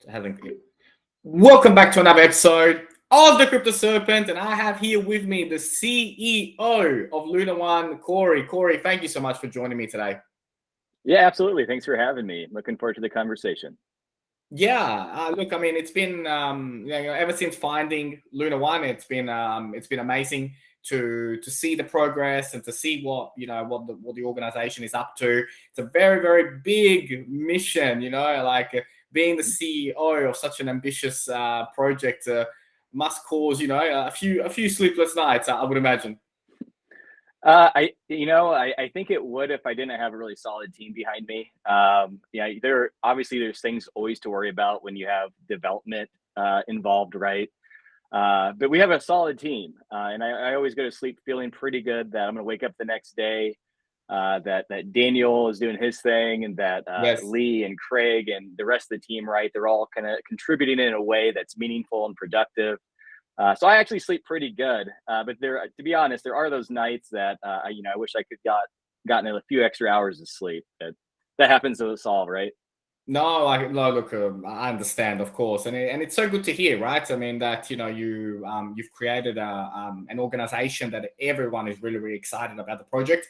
Hasn't. Welcome back to another episode of the Crypto Serpent, and I have here with me the CEO of LunaOne, Cory. Cory, thank you so much for joining me today. Yeah, absolutely. Thanks for having me. Looking forward to the conversation. Yeah, look, I mean, it's been ever since finding LunaOne, it's been amazing to see the progress and to see what the organization is up to. It's a very big mission, being the CEO of such an ambitious project must cause a few sleepless nights, I would imagine. I think it would if I didn't have a really solid team behind me. There's things always to worry about when you have development involved, right? But we have a solid team, and I always go to sleep feeling pretty good that I'm going to wake up the next day, that Daniel is doing his thing, and that Yes. Lee and Craig and the rest of the team, right? They're all kind of contributing in a way that's meaningful and productive. So I actually sleep pretty good, but to be honest, there are those nights that I wish I could gotten a few extra hours of sleep. That happens to us all, right? No, look, I understand, of course, and it's so good to hear, right? I mean that you've created an organization that everyone is really excited about the project.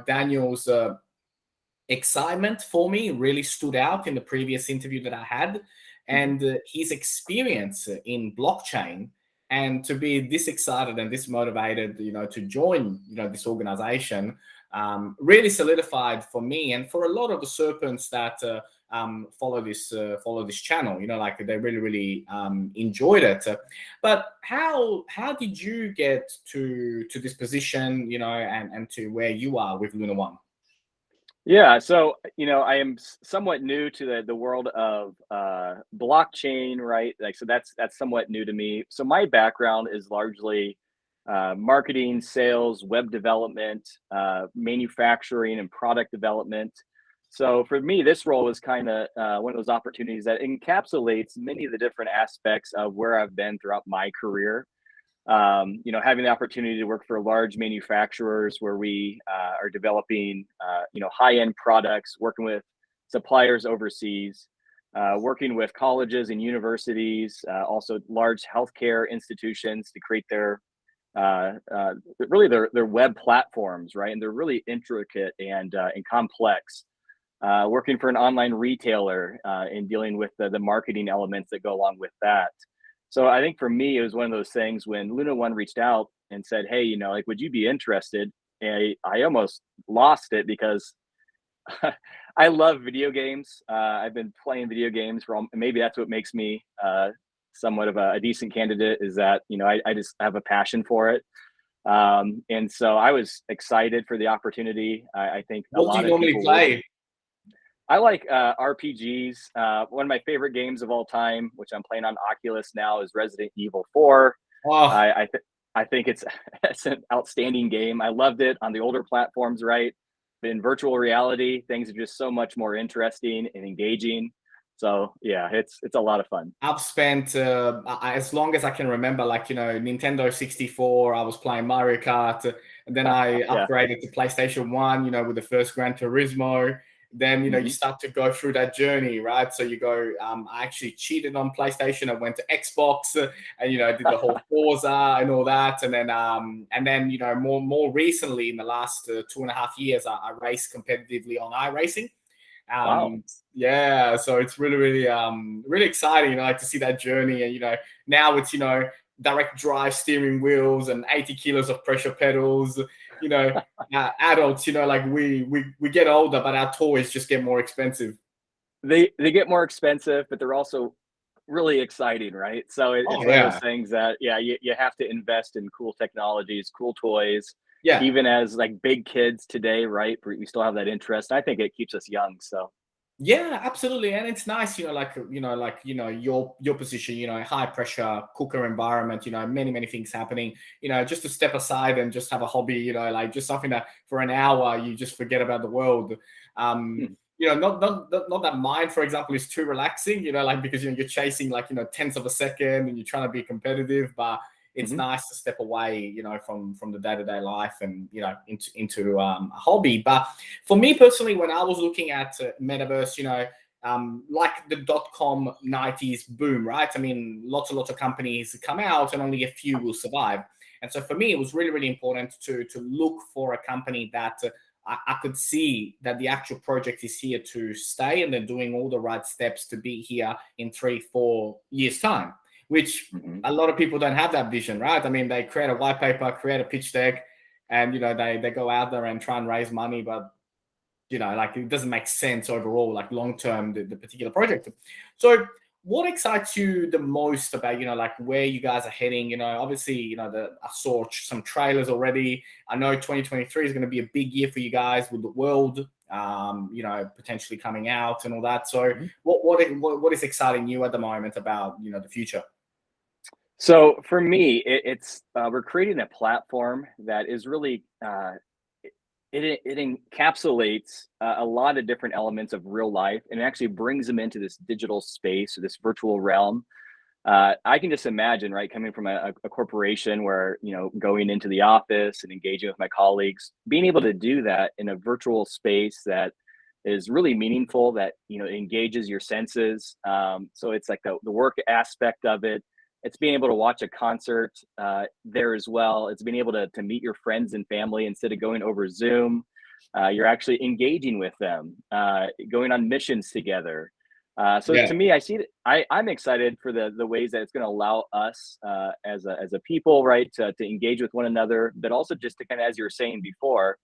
Daniel's excitement for me really stood out in the previous interview that I had, and his experience in blockchain, and to be this excited and this motivated, to join, this organization, really solidified for me and for a lot of the serpents that follow this channel. They really enjoyed it. But how did you get to this position, and to where you are with LunaOne? Yeah, so I am somewhat new to the world of blockchain, right? Like, so that's somewhat new to me. So my background is largely marketing, sales, web development, manufacturing, and product development. So for me, this role was kind of one of those opportunities that encapsulates many of the different aspects of where I've been throughout my career. Having the opportunity to work for large manufacturers where we are developing, high-end products, working with suppliers overseas, working with colleges and universities, also large healthcare institutions to create their web platforms, right? And they're really intricate and complex. Working for an online retailer and dealing with the marketing elements that go along with that. So I think for me, it was one of those things when LunaOne reached out and said, "Hey, would you be interested?" And I almost lost it because I love video games. I've been playing video games maybe that's what makes me somewhat of a decent candidate, is that I just have a passion for it. And so I was excited for the opportunity. I think What do you normally play? I like RPGs. One of my favorite games of all time, which I'm playing on Oculus now, is Resident Evil 4. Oh. I think it's an outstanding game. I loved it on the older platforms, right? But in virtual reality, things are just so much more interesting and engaging. So yeah, it's a lot of fun. I've spent as long as I can remember, Nintendo 64. I was playing Mario Kart, and then I upgraded to PlayStation 1. With the first Gran Turismo. Then you start to go through that journey, right? So you go. I actually cheated on PlayStation. I went to Xbox, and I did the whole Forza and all that. And then more recently, in the last 2.5 years, I raced competitively on iRacing. Wow. Yeah, so it's really exciting, to see that journey. And now it's direct drive steering wheels and 80 kilos of pressure pedals. Adults, we get older, but our toys just get more expensive. They get more expensive, but they're also really exciting, right? So it's one of those things that you have to invest in cool technologies, cool toys. Yeah. Even as big kids today, right? We still have that interest. I think it keeps us young. So yeah, absolutely. And it's nice, your position, high pressure cooker environment, many things happening, just to step aside and just have a hobby, just something that for an hour you just forget about the world. Not that mine, for example, is too relaxing, because you're chasing tenths of a second and you're trying to be competitive, but it's nice to step away, from the day-to-day life and into a hobby. But for me personally, when I was looking at metaverse, like the dot-com 90s boom, right? I mean, lots and lots of companies come out and only a few will survive. And so for me, it was really, really important to look for a company that I could see that the actual project is here to stay and they're doing all the right steps to be here in 3-4 years' time, which a lot of people don't have that vision, right? I mean, they create a white paper, create a pitch deck, and, you know, they go out there and try and raise money, but, you know, like it doesn't make sense overall, like long-term, the particular project. So what excites you the most about, you know, like where you guys are heading? You know, obviously, you know, I saw some trailers already. I know 2023 is going to be a big year for you guys with the world, you know, potentially coming out and all that. So what is exciting you at the moment about, you know, the future? So for me, it's we're creating a platform that is really it encapsulates a lot of different elements of real life and actually brings them into this digital space or this virtual realm. I can just imagine, right, coming from a corporation where, you know, going into the office and engaging with my colleagues, being able to do that in a virtual space that is really meaningful, that, you know, engages your senses. So it's like the work aspect of it. It's being able to watch a concert there as well. It's being able to meet your friends and family instead of going over Zoom. You're actually engaging with them, going on missions together. So Yeah. to me, I see that I'm excited for the ways that it's going to allow us as a people, right, to engage with one another, but also just to kind of, as you were saying before,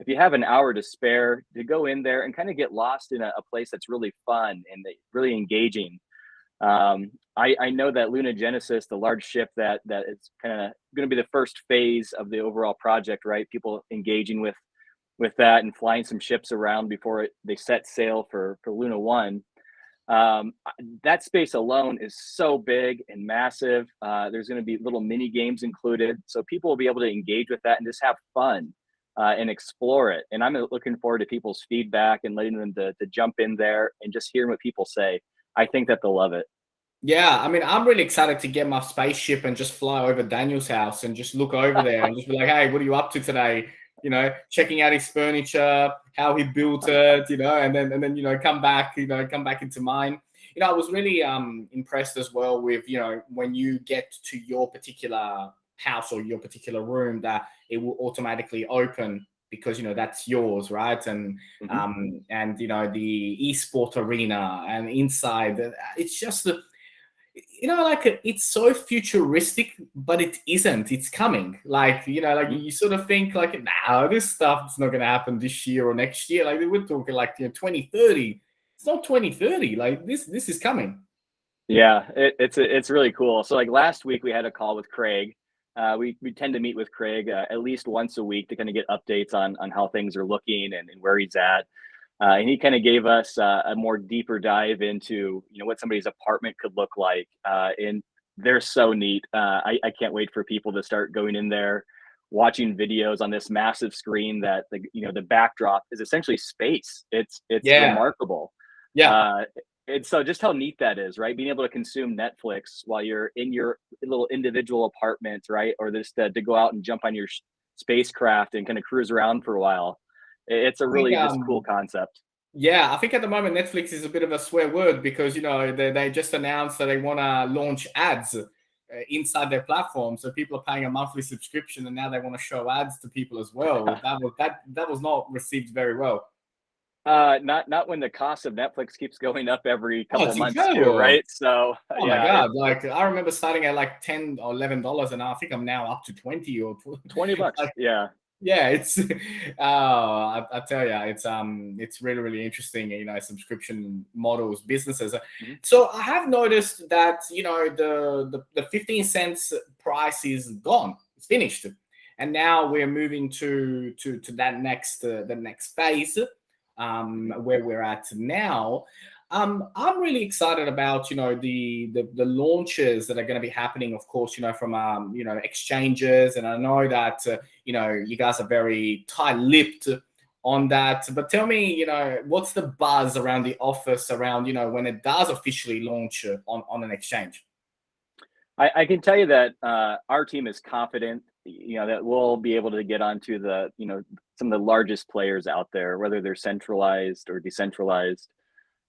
if you have an hour to spare, to go in there and kind of get lost in a place that's really fun and really engaging. I know that Luna Genesis, the large ship that is kind of going to be the first phase of the overall project, right? People engaging with that and flying some ships around before they set sail for LunaOne. That space alone is so big and massive. There's going to be little mini games included, so people will be able to engage with that and just have fun and explore it. And I'm looking forward to people's feedback and letting them to jump in there and just hearing what people say. I think that they'll love it. Yeah, I mean, I'm really excited to get my spaceship and just fly over Daniel's house and just look over there and just be like, hey, what are you up to today? You know, checking out his furniture, how he built it, you know, and then you know, come back into mine. You know, I was really impressed as well with, you know, when you get to your particular house or your particular room, that it will automatically open because, you know, that's yours, right? Mhm. And you know, the esport arena and inside, it's just you know, like it's so futuristic, but it isn't. It's coming. Like, you know, like Mhm. you sort of think like, nah, this stuff's not going to happen this year or next year. Like we're talking like, you know, 2030. It's not 2030. Like this is coming. Yeah, it's really cool. So like last week we had a call with Craig. We tend to meet with Craig at least once a week to kind of get updates on how things are looking and where he's at. And he kind of gave us a more deeper dive into, you know, what somebody's apartment could look like. And they're so neat. I can't wait for people to start going in there, watching videos on this massive screen that you know, the backdrop is essentially space. It's Yeah. remarkable. Yeah. Uh, and so just how neat that is, right? Being able to consume Netflix while you're in your little individual apartment, right? Or just to go out and jump on your spacecraft and kind of cruise around for a while. It's a I think, really just cool concept. yeah, I think at the moment Netflix is a bit of a swear word because, you know, they just announced that they want to launch ads inside their platform, so people are paying a monthly subscription, and now they want to show ads to people as well. That was not received very well. Not when the cost of Netflix keeps going up every Oh, couple it's months too, incredible! right? So Oh my yeah, god! Like I remember starting at like $10 or $11, and I think I'm now up to 20 or 20. 20 bucks. Like, Yeah. yeah, it's I tell you, it's really really interesting. You know, subscription models, businesses. Mhm. So I have noticed that, you know, the 15 cents price is gone. It's finished, and now we're moving to that next the next phase, Mhm. where we're at now. I'm really excited about, you know, the launches that are going to be happening, of course, you know, from you know, exchanges, and I know that you know, you guys are very tight-lipped on that. But tell me, you know, what's the buzz around the office around, you know, when it does officially launch on an exchange? I can tell you that our team is confident, you know, that we'll be able to get onto the, you know, some of the largest players out there, whether they're centralized or decentralized.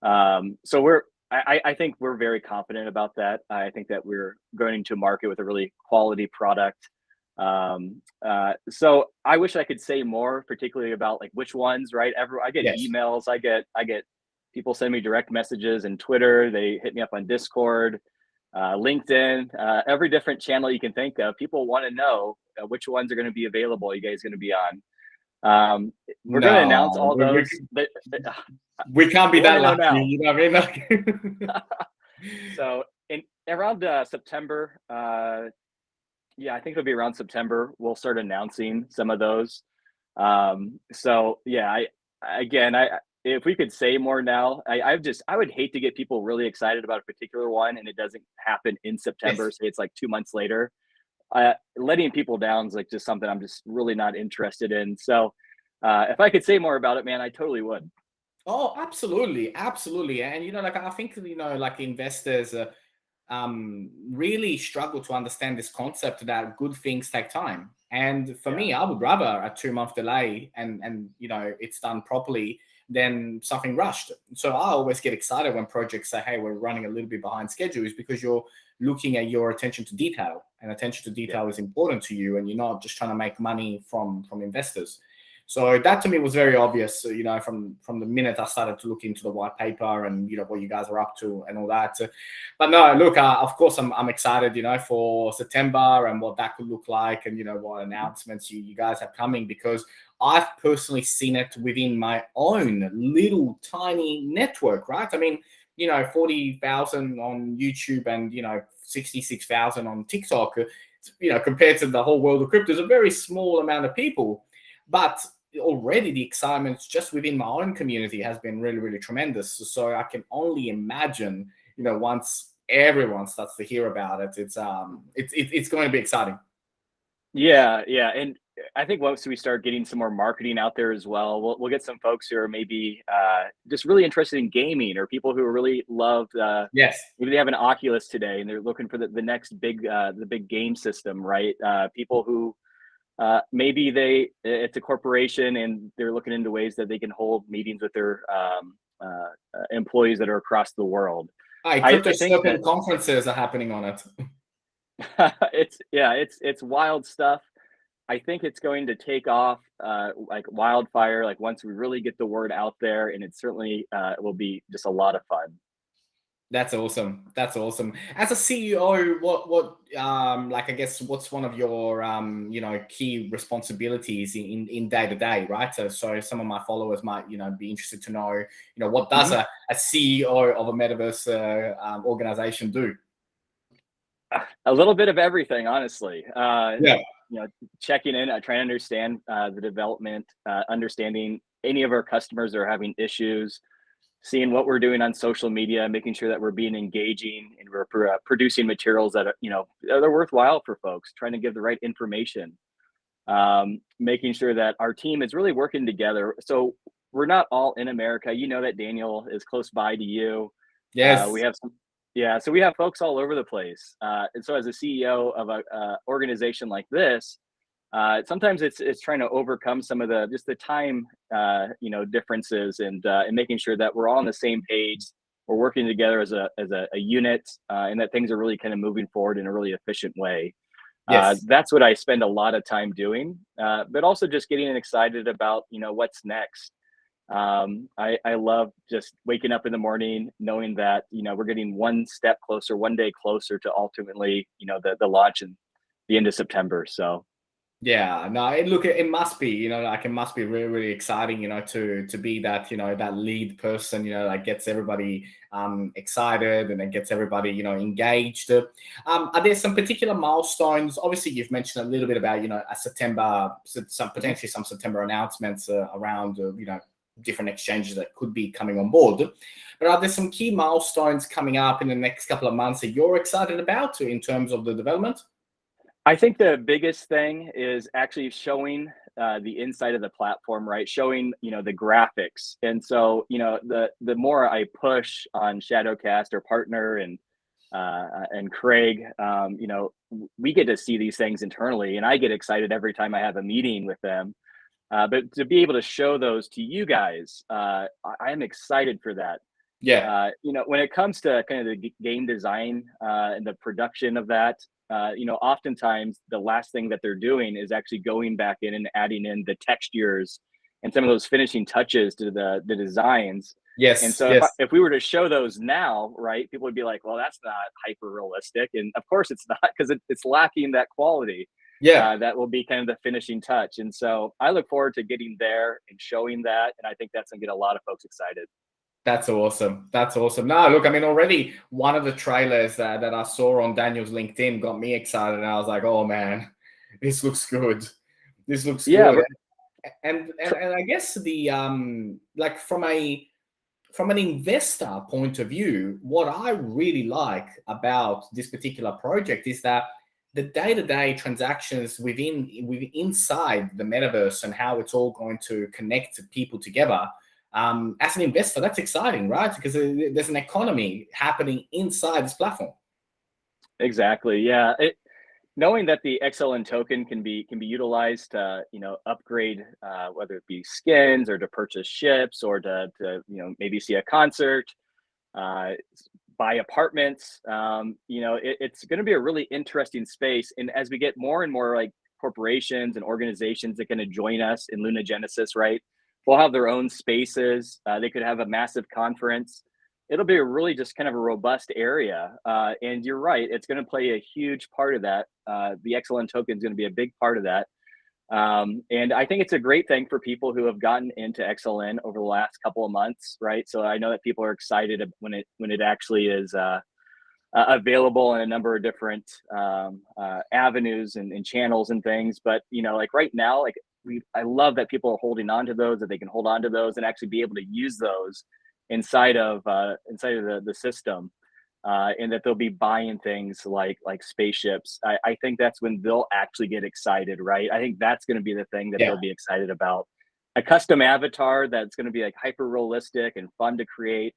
So I think we're very confident about that. I think that we're going to market with a really quality product. So I wish I could say more, particularly about like which ones, right? I get Yes. emails, I get people send me direct messages and Twitter. They hit me up on Discord, LinkedIn, every different channel you can think of. People want to know which ones are going to be available. You guys going to be on? We're going to announce No, all those. we can't be They want that to know lucky. now. You know what I mean? So in around September, yeah, I think it'll be around September. We'll start announcing some of those. So yeah, I if we could say more now, I would hate to get people really excited about a particular one and it doesn't happen in September. Yes. Say it's like 2 months later. Letting people down is like just something I'm just really not interested in. So if I could say more about it, man, I totally would. Oh, absolutely, absolutely. And like I think like investors really struggle to understand this concept that good things take time. And for Yeah. me, I would rather a 2 month delay and it's done properly than something rushed. So I always get excited when projects say, "Hey, we're running a little bit behind schedule," is because you're looking at your attention to detail, and attention to Yeah. detail is important to you, and you're not just trying to make money from investors. So that to me was very obvious, from the minute I started to look into the white paper and what you guys are up to and all that. But no, look, of course I'm excited, for September and what that could look like, and what announcements you guys have coming, because I've personally seen it within my own little tiny network, right? I mean, 40,000 on YouTube and 66,000 on TikTok. Compared to the whole world of crypto, is a very small amount of people. But already the excitement just within my own community has been really, really tremendous. So I can only imagine, once everyone starts to hear about it, it's going to be exciting. Yeah, yeah, and I think once we start getting some more marketing out there as well, we'll get some folks who are maybe just really interested in gaming, or people who really love Yes. maybe they have an Oculus today and they're looking for the next big the big game system, right? People who maybe it's a corporation and they're looking into ways that they can hold meetings with their employees that are across the world. Hi, I crypto think that Serpent conferences are happening on it. it's wild stuff. I think it's going to take off like wildfire. Like once we really get the word out there, and it certainly will be just a lot of fun. That's awesome. That's awesome. As a CEO, what like I guess what's one of your key responsibilities in day to day, right? So some of my followers might be interested to know what does Mhm. a CEO of a metaverse organization do? A little bit of everything, honestly. Yeah. Checking in, trying to understand the development, understanding any of our customers that are having issues, seeing what we're doing on social media, making sure that we're being engaging and we're producing materials that are, they're worthwhile for folks, trying to give the right information, making sure that our team is really working together. So we're not all in America. You know that Daniel is close by to you. We Yes. have some, yeah. So we have folks all over the place. And so as a CEO of a organization like this, sometimes it's trying to overcome some of the time differences, and making sure that we're all on the same page. We're working together as a unit, and that things are really kind of moving forward in a really efficient way. Yes. That's what I spend a lot of time doing, but also just getting excited about what's next. I love just waking up in the morning knowing that we're getting one step closer, one day closer to ultimately the launch and the end of September. So Yeah, no, it must be, like it must be really, really exciting, to be that, that lead person, that gets everybody excited and then gets everybody, engaged. Are there some particular milestones? Obviously, you've mentioned a little bit about, a September, some Mhm. potentially some September announcements around, different exchanges that could be coming on board. But are there some key milestones coming up in the next couple of months that you're excited about in terms of the development? I think the biggest thing is actually showing the inside of the platform, right? Showing the graphics, and so the more I push on Shadowcast or partner and Craig, we get to see these things internally, and I get excited every time I have a meeting with them. But to be able to show those to you guys, I am excited for that. Yeah. When it comes to kind of the game design and the production of that, oftentimes the last thing that they're doing is actually going back in and adding in the textures and some of those finishing touches to the designs. And Yes. so Yes. if we were to show those now, right, people would be like, well, that's not hyper realistic. And of course it's not, because it's lacking that quality. Yeah. That will be kind of the finishing touch. And so I look forward to getting there and showing that. And I think that's going to get a lot of folks excited. That's awesome. That's awesome. No, look, I mean, already one of the trailers that I saw on Daniel's LinkedIn got me excited, and I was like, oh man, this looks good. This looks Yeah. good. And I guess the like from an investor point of view, what I really like about this particular project is that the day-to-day transactions within inside the metaverse and how it's all going to connect people together. As an investor, that's exciting, right? Because there's an economy happening inside this platform. Exactly. Yeah. Knowing that the XLN token can be utilized to upgrade, whether it be skins or to purchase ships or to maybe see a concert, buy apartments. It's going to be a really interesting space. And as we get more and more like corporations and organizations that can join us in Luna Genesis, right? We'll have their own spaces. They could have a massive conference. It'll be a really just kind of a robust area. And you're right, it's going to play a huge part of that. The XLN token is going to be a big part of that. And I think it's a great thing for people who have gotten into XLN over the last couple of months, right? So I know that people are excited when it actually is available in a number of different avenues and channels and things. But like right now, like I love that people are holding on to those, that they can hold on to those and actually be able to use those inside of the system. And that they'll be buying things like spaceships. I think that's when they'll actually get excited, right? I think that's going to be the thing that they'll be excited about. A custom avatar that's going to be like hyper realistic and fun to create.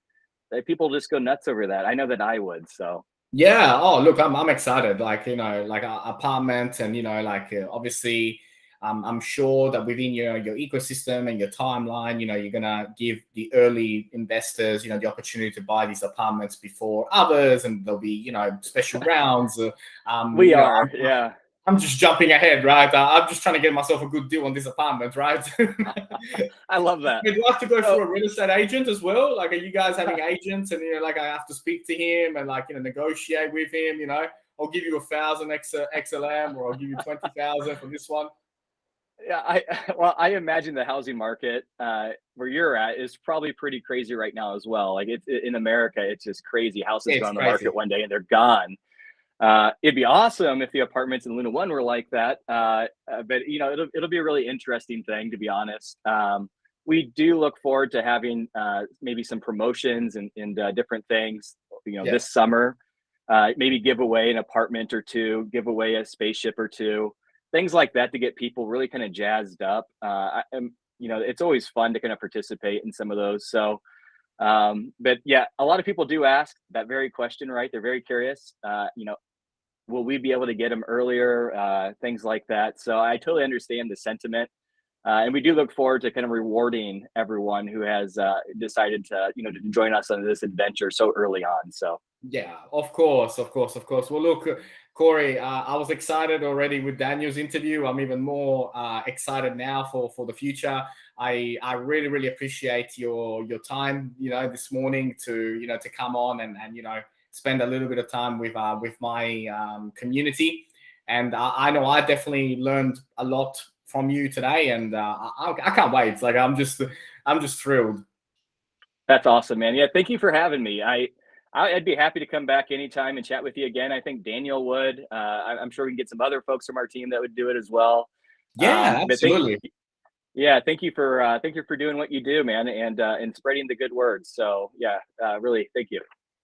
People just go nuts over that. I know that I would. So yeah. Oh, look, I'm excited. Like like apartment, and like obviously. I'm sure that within your ecosystem and your timeline, you're gonna give the early investors, the opportunity to buy these apartments before others, and there'll be, special rounds. Yeah. I'm just jumping ahead, right? I'm just trying to get myself a good deal on this apartment, right? I love that. Do I have to go through a real estate agent as well? Like, are you guys having agents, and like I have to speak to him and like negotiate with him? I'll give you 1,000 XLM, or I'll give you 20,000 for this one. Yeah, I imagine the housing market where you're at is probably pretty crazy right now as well. Like in America, it's just crazy. Houses go on the market one day and they're gone. It'd be awesome if the apartments in LunaOne were like that. But it'll be a really interesting thing, to be honest. We do look forward to having maybe some promotions and different things. This summer, maybe give away an apartment or two, give away a spaceship or two. Things like that to get people really kind of jazzed up. It's always fun to kind of participate in some of those. So, but yeah, a lot of people do ask that very question, right? They're very curious. Will we be able to get them earlier? Things like that. So I totally understand the sentiment. And we do look forward to kind of rewarding everyone who has decided to join us on this adventure so early on. So yeah, of course. Well, look, Cory, I was excited already with Daniel's interview. I'm even more excited now for the future. I really, really appreciate your time, this morning to come on and spend a little bit of time with my community. And I know I definitely learned a lot from you today, and I can't wait. It's like I'm just thrilled. That's awesome, man. Yeah, thank you for having me. I'd be happy to come back anytime and chat with you again. I think Daniel would. I'm sure we can get some other folks from our team that would do it as well. Yeah, absolutely. Thank you for doing what you do, man, and spreading the good words. So yeah, really, thank you.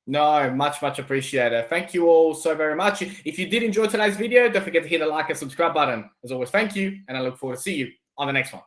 No, much appreciated. Thank you all so very much. If you did enjoy today's video, don't forget to hit the like and subscribe button. As always, thank you, and I look forward to see you on the next one.